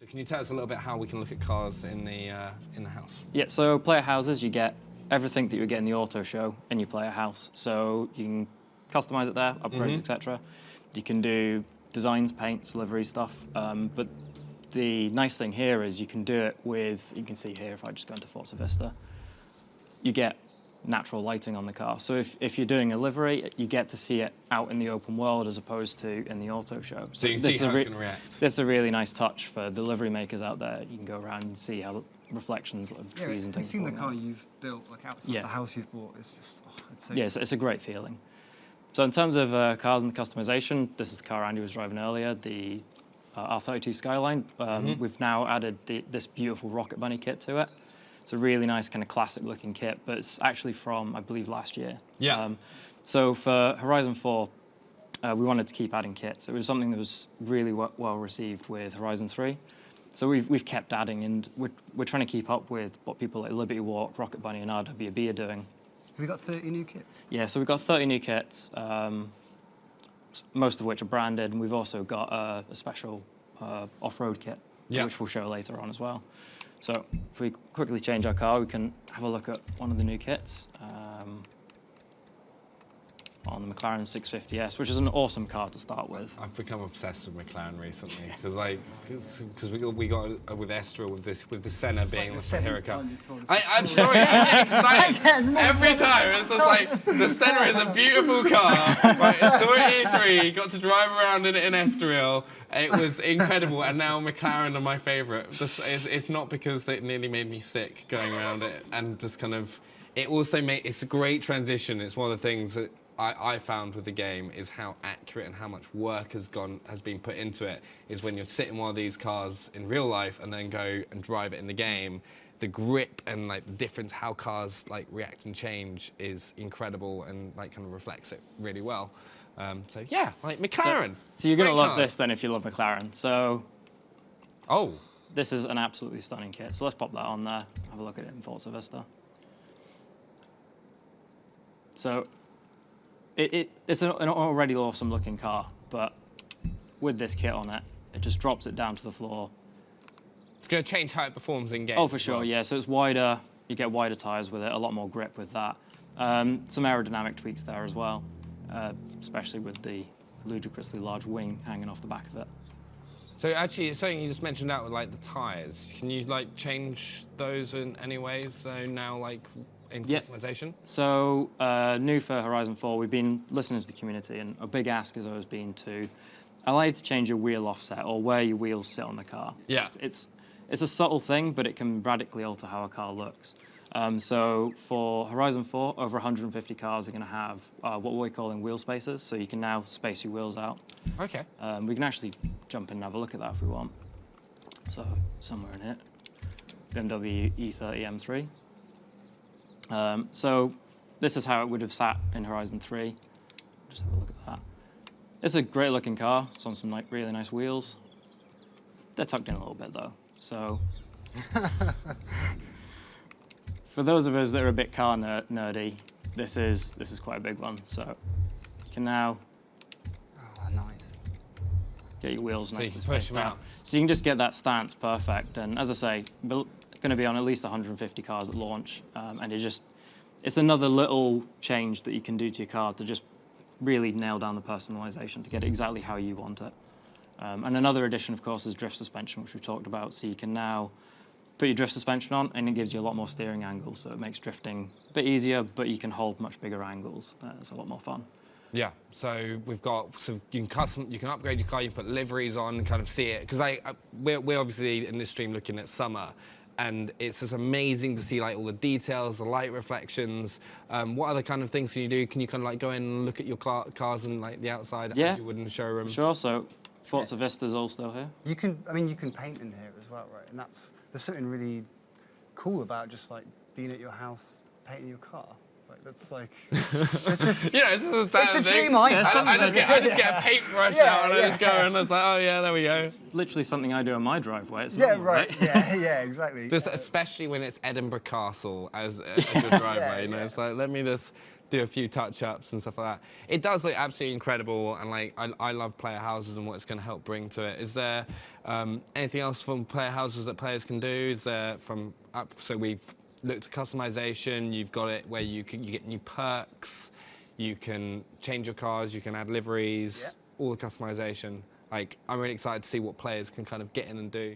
So can you tell us a little bit how we can look at cars in the house? Yeah, so player houses, you get everything that you would get in the auto show in your player house. So you can customize it there, upgrades, etc. You can do designs, paints, livery stuff. But the nice thing here is you can do it with, you can see here if I just go into Forza Vista, you get natural lighting on the car. So if you're doing a livery, you get to see it out in the open world as opposed to in the auto show. So you can see how it's going to react. This is a really nice touch for the livery makers out there. You can go around and see how reflections of trees and things. Seeing the car you've built, like outside the house you've bought, it's just, it's so good. It's a great feeling. So in terms of cars and customization, this is the car Andy was driving earlier, the R32 Skyline. We've now added this beautiful Rocket Bunny kit to it. It's a really nice kind of classic looking kit, but it's actually from, I believe, last year. Yeah. So for Horizon 4, we wanted to keep adding kits. It was something that was really well received with Horizon 3. So we've kept adding, and we're trying to keep up with what people like Liberty Walk, Rocket Bunny, and RWB are doing. Have we got 30 new kits? Yeah, so we've got 30 new kits, most of which are branded, and we've also got a special off-road kit, which we'll show later on as well. So if we quickly change our car, we can have a look at one of the new kits on the McLaren 650S, which is an awesome car to start with. I've become obsessed with McLaren recently because we got with Estra with the Senna being the hero car. I'm sorry, I get excited every time. It's just like the Senna is a beautiful car. Right, saw it E3, got to drive around in it in Estoril. It was incredible, and now McLaren are my favourite. It's not because it nearly made me sick going around it, and just kind of. It also it's a great transition. It's one of the things that I found with the game is how accurate and how much work has been put into it. Is when you're sitting one of these cars in real life and then go and drive it in the game, the grip and like the difference how cars like react and change is incredible and like kind of reflects it really well. So yeah, like McLaren. So you're gonna love this then if you love McLaren. So this is an absolutely stunning kit. So let's pop that on there. Have a look at it in Forza Vista. So it's an already awesome looking car, but with this kit on it, it just drops it down to the floor. It's going to change how it performs in game. Oh, for sure, yeah. So it's wider. You get wider tyres with it, a lot more grip with that. Some aerodynamic tweaks there as well, especially with the ludicrously large wing hanging off the back of it. So actually, it's something you just mentioned out with like the tyres. Can you like change those in any ways? So now like in customization? So new for Horizon 4, we've been listening to the community, and a big ask has always been to allow you to change your wheel offset or where your wheels sit on the car. Yeah. It's a subtle thing, but it can radically alter how a car looks. So for Horizon 4, over 150 cars are going to have what we're calling wheel spacers, so you can now space your wheels out. Okay. We can actually jump in and have a look at that if we want. So somewhere in here, BMW E30 M3. So this is how it would have sat in Horizon 3. Just have a look at that. It's a great looking car. It's on some really nice wheels. They're tucked in a little bit though. So for those of us that are a bit car nerdy, this is quite a big one. So you can now get your wheels nice and spaced out. So you can just get that stance perfect. And as I say, we're going to be on at least 150 cars at launch, and it's another little change that you can do to your car to just really nail down the personalization to get it exactly how you want it. And another addition, of course, is drift suspension, which we've talked about. So you can now put your drift suspension on, and it gives you a lot more steering angles, so it makes drifting a bit easier, but you can hold much bigger angles. It's a lot more fun. Yeah, so we've got, so you can upgrade your car, you can put liveries on and kind of see it. Because we're obviously in this stream looking at summer, and it's just amazing to see like all the details, the light reflections. What other kind of things can you do? Can you kind of like go in and look at your cars and like the outside as you would in the showroom? Sure, so Forza Vista's all still here. You can paint in here as well, right? And there's something really cool about just like being at your house, painting your car. Like, that's like, it's just, it's a dream I have. I just get a paintbrush out and I just go and it's like, oh yeah, there we go. It's literally something I do on my driveway. It's normal, right? Yeah, exactly. Especially when it's Edinburgh Castle as your driveway, It's like, let me just do a few touch-ups and stuff like that. It does look absolutely incredible, and like I love player houses and what it's going to help bring to it. Is there anything else from player houses that players can do? Is there so we've looked at customization. You've got it where you get new perks. You can change your cars. You can add liveries. All the customization. Like, I'm really excited to see what players can kind of get in and do.